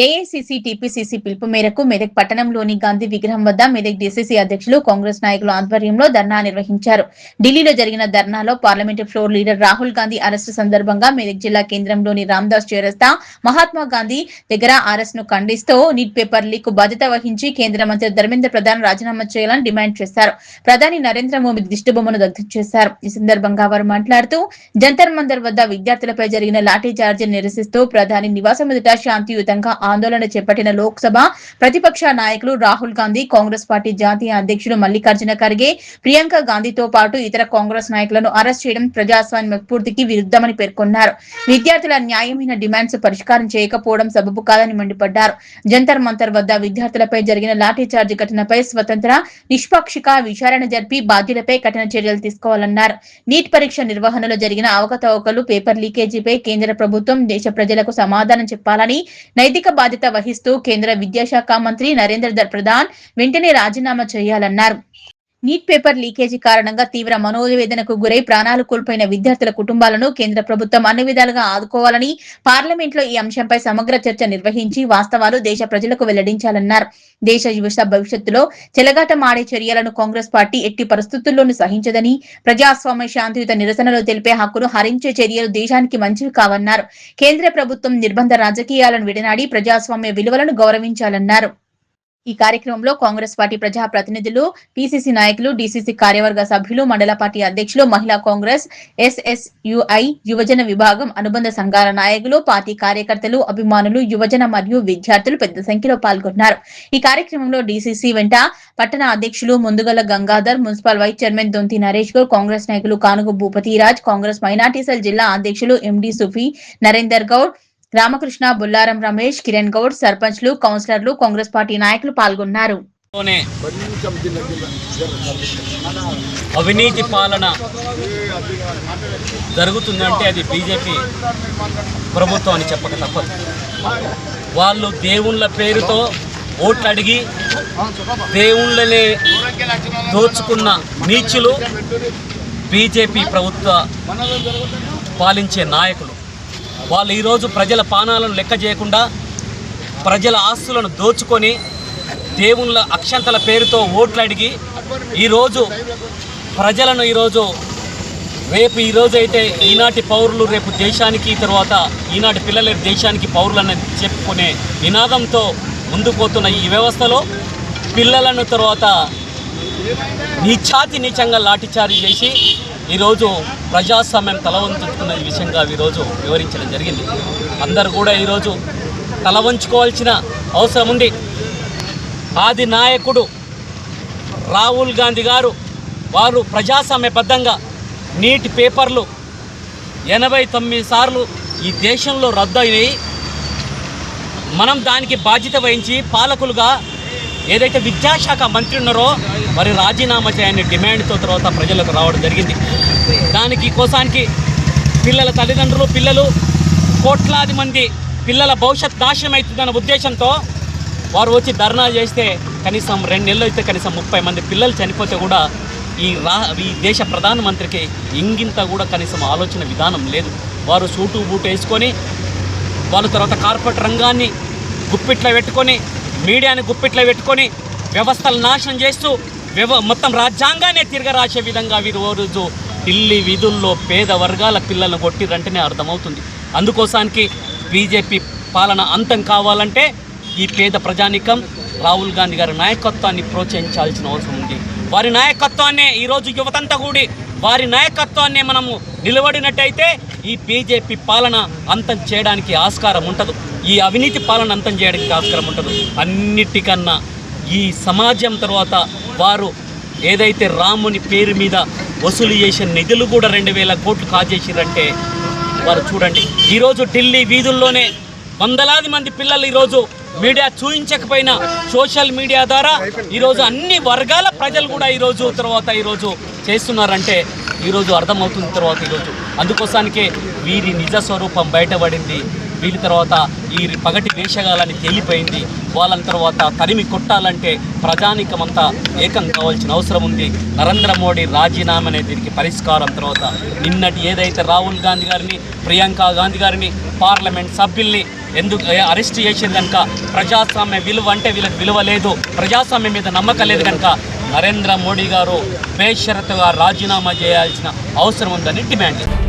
AICC TPCC పిలుపు మేరకు మెదక్ పట్టణంలోని గాంధీ విగ్రహం వద్ద మెదక్ డీసీసీ అధ్యక్షులు కాంగ్రెస్ నాయకుల ఆధ్వర్యంలో ధర్నా నిర్వహించారు. ఢిల్లీలో జరిగిన ధర్నాలో parliament floor leader Rahul Gandhi arrest సందర్భంగా మెదక్ జిల్లా కేంద్రంలోని రామ్దాస్ చౌరస్తా మహాత్మా గాంధీ దగ్గర అరెస్ట్ ను ఖండిస్తూ నీట్ పేపర్ లీక్ బాధ్యత వహించి కేంద్ర మంత్రి ధర్మేంద్ర ప్రధాన్ రాజీనామా చేయాలని డిమాండ్ చేశారు. ప్రధాని నరేంద్ర మోదీ దిష్టిబొమ్మను దగ్ధం చేశారు. ఈ సందర్భంగా వారు మాట్లాడుతూ జంతర్ మంతర్ వద్ద విద్యార్థులపై జరిగిన లాఠీ చార్జీని నిరసిస్తూ ప్రధాని నివాసం ఎదుట శాంతియుతంగా ఆందోళన చేపట్టిన లోక్సభ ప్రతిపక్ష నాయకులు రాహుల్ గాంధీ, కాంగ్రెస్ పార్టీ జాతీయ అధ్యక్షులు మల్లికార్జున ఖర్గే, ప్రియాంక గాంధీతో పాటు ఇతర కాంగ్రెస్ నాయకులను అరెస్ట్ చేయడం ప్రజాస్వామ్య స్ఫూర్తికి విరుద్ధమని పేర్కొన్నారు. విద్యార్థుల న్యాయమైన డిమాండ్స్ పరిష్కారం చేయకపోవడం సబబు కాదని మండిపడ్డారు. జంతర్ మంతర్ వద్ద విద్యార్థులపై జరిగిన లాఠీ చార్జీ ఘటనపై స్వతంత్ర, నిష్పక్షిక విచారణ జరిపి బాధ్యులపై కఠిన చర్యలు తీసుకోవాలన్నారు. నీట్ పరీక్ష నిర్వహణలో జరిగిన అవకతవకలు, పేపర్ లీకేజీపై కేంద్ర ప్రభుత్వం దేశ ప్రజలకు సమాధానం చెప్పాలని, నైతిక బాధ్యత వహిస్తూ కేంద్ర విద్యాశాఖ మంత్రి నరేంద్ర ప్రధాన్ వెంటనే రాజీనామా చేయాలన్నారు. నీట్ పేపర్ లీకేజీ కారణంగా తీవ్ర మనోవేదనకు గురై ప్రాణాలు కోల్పోయిన విద్యార్థుల కుటుంబాలను కేంద్ర ప్రభుత్వం అన్ని విధాలుగా ఆదుకోవాలని, పార్లమెంట్లో ఈ అంశంపై సమగ్ర చర్చ నిర్వహించి వాస్తవాలు దేశ ప్రజలకు వెల్లడించాలన్నారు. దేశ యువత భవిష్యత్తులో చెలగాటమాడే చర్యలను కాంగ్రెస్ పార్టీ ఎట్టి పరిస్థితుల్లోనూ సహించదని, ప్రజాస్వామ్య శాంతియుత నిరసనలు తెలిపే హక్కును హరించే చర్యలు దేశానికి మంచివి కావన్నారు. కేంద్ర ప్రభుత్వం నిర్బంధ రాజకీయాలను విడనాడి ప్రజాస్వామ్య విలువలను గౌరవించాలన్నారు. ఈ కార్యక్రమంలో కాంగ్రెస్ పార్టీ ప్రజా ప్రతినిధులు, పీసీసీ నాయకులు, డీసీసీ కార్యవర్గ సభ్యులు, మండల పార్టీ అధ్యక్షులు, మహిళా కాంగ్రెస్, ఎస్ఎస్యుఐ యువజన విభాగం అనుబంధ సంఘాల నాయకులు, పార్టీ కార్యకర్తలు, అభిమానులు, యువజన మరియు విద్యార్థులు పెద్ద సంఖ్యలో పాల్గొన్నారు. ఈ కార్యక్రమంలో డీసీసీ వెంట పట్టణ అధ్యక్షులు ముందుగల గంగాధర్, మున్సిపల్ వైస్ చైర్మన్ దొంతి నరేష్ గౌడ్, కాంగ్రెస్ నాయకులు కానుగు భూపతిరాజ్, కాంగ్రెస్ మైనార్టీ సెల్ జిల్లా అధ్యక్షులు ఎండి సుఫీ, నరేందర్ గౌడ్, రామకృష్ణ, బుల్లారం రమేష్, కిరణ్ గౌడ్, సర్పంచ్లు, కౌన్సిలర్లు, కాంగ్రెస్ పార్టీ నాయకులు పాల్గొన్నారు. అవినీతి పాలన జరుగుతుందంటే అది బీజేపీ ప్రభుత్వం అని చెప్పక తప్పదు. వాళ్ళు దేవుళ్ళ పేరుతో ఓట్లు అడిగి దేవుళ్ళనే దోచుకున్న నీచులు బీజేపీ ప్రభుత్వ పాలించే నాయకులు. వాళ్ళు ఈరోజు ప్రజల పానాలను లెక్క చేయకుండా ప్రజల ఆస్తులను దోచుకొని దేవుళ్ళ అక్షంతల పేరుతో ఓట్లు అడిగి ఈరోజు ప్రజలను ఈరోజు అయితే ఈనాటి పౌరులు రేపు దేశానికి, తర్వాత ఈనాటి పిల్లల దేశానికి పౌరులను చెప్పుకునే నినాదంతో ముందుకు పోతున్న ఈ వ్యవస్థలో పిల్లలను తర్వాత నీచంగా లాఠీచార్జీ చేసి ఈరోజు ప్రజాస్వామ్యం తలవంచుతున్న విషయంగా ఈరోజు వివరించడం జరిగింది. అందరూ కూడా ఈరోజు తలవంచుకోవాల్సిన అవసరం ఉంది. ఆది నాయకుడు రాహుల్ గాంధీ గారు వారు ప్రజాస్వామ్యబద్ధంగా నీట్ పేపర్లు 89 సార్లు ఈ దేశంలో రద్దు అయినాయి. మనం దానికి బాధ్యత వహించి పాలకులుగా ఏదైతే విద్యాశాఖ మంత్రి ఉన్నారో మరి రాజీనామా చేయని డిమాండ్తో తర్వాత ప్రజలకు రావడం జరిగింది. దానికి కోసానికి పిల్లల తల్లిదండ్రులు, పిల్లలు కోట్లాది మంది పిల్లల భవిష్యత్ నాశనం అవుతుందన్న ఉద్దేశంతో వారు వచ్చి ధర్నా చేస్తే కనీసం 2 నెలలు అయితే కనీసం 30 మంది పిల్లలు చనిపోతే కూడా ఈ దేశ ప్రధానమంత్రికి ఇంగింత కూడా కనీసం ఆలోచన విధానం లేదు. వారు సూటు బూటు వేసుకొని వాళ్ళ తర్వాత కార్పొరేట్ రంగాన్ని గుప్పిట్లో పెట్టుకొని, మీడియాని గుప్పిట్లో పెట్టుకొని వ్యవస్థలు నాశనం చేస్తూ మొత్తం రాజ్యాంగాన్ని తిరగరాసే విధంగా వీరు రోజు ఢిల్లీ వీధుల్లో పేద వర్గాల పిల్లలను కొట్టిరంటేనే అర్థమవుతుంది. అందుకోసానికి బీజేపీ పాలన అంతం కావాలంటే ఈ పేద ప్రజానికం రాహుల్ గాంధీ గారి నాయకత్వాన్ని ప్రోత్సహించాల్సిన అవసరం ఉంది. వారి నాయకత్వాన్నే ఈరోజు యువతంతా కూడి వారి నాయకత్వాన్నే మనము నిలబడినట్టయితే ఈ బీజేపీ పాలన అంతం చేయడానికి ఆస్కారం ఉండదు. ఈ అవినీతి పాలన అంతం చేయడానికి ఆస్కారం ఉండదు. అన్నిటికన్నా ఈ సమాజం తర్వాత వారు ఏదైతే రాముని పేరు మీద వసూలు చేసిన నిధులు కూడా 2000 కోట్లు కాజేసిరంటే వారు చూడండి. ఈరోజు ఢిల్లీ వీధుల్లోనే వందలాది మంది పిల్లలు ఈరోజు మీడియా చూయించకపోయినా సోషల్ మీడియా ద్వారా ఈరోజు అన్ని వర్గాల ప్రజలు కూడా ఈరోజు చేస్తున్నారంటే ఈరోజు అర్థమవుతుంది. తర్వాత ఈరోజు అందుకోసానికే వీరి నిజ స్వరూపం బయటపడింది. వీళ్ళ తర్వాత ఈ పగటి వేషగాలని తేలిపోయింది. వాళ్ళ తర్వాత తరిమి కొట్టాలంటే ప్రజానికమంతా ఏకం కావాల్సిన అవసరం ఉంది. నరేంద్ర మోడీ రాజీనామా అనేది దీనికి పరిష్కారం. తర్వాత నిన్నటి ఏదైతే రాహుల్ గాంధీ గారిని, ప్రియాంక గాంధీ గారిని, పార్లమెంట్ సభ్యుల్ని ఎందుకు అరెస్ట్ చేసేది కనుక ప్రజాస్వామ్య విలువ అంటే వీళ్ళకి విలువ లేదు, ప్రజాస్వామ్యం మీద నమ్మకం లేదు కనుక నరేంద్ర మోడీ గారు బేషరతుగా రాజీనామా చేయాల్సిన అవసరం ఉందని డిమాండ్ చేస్తారు.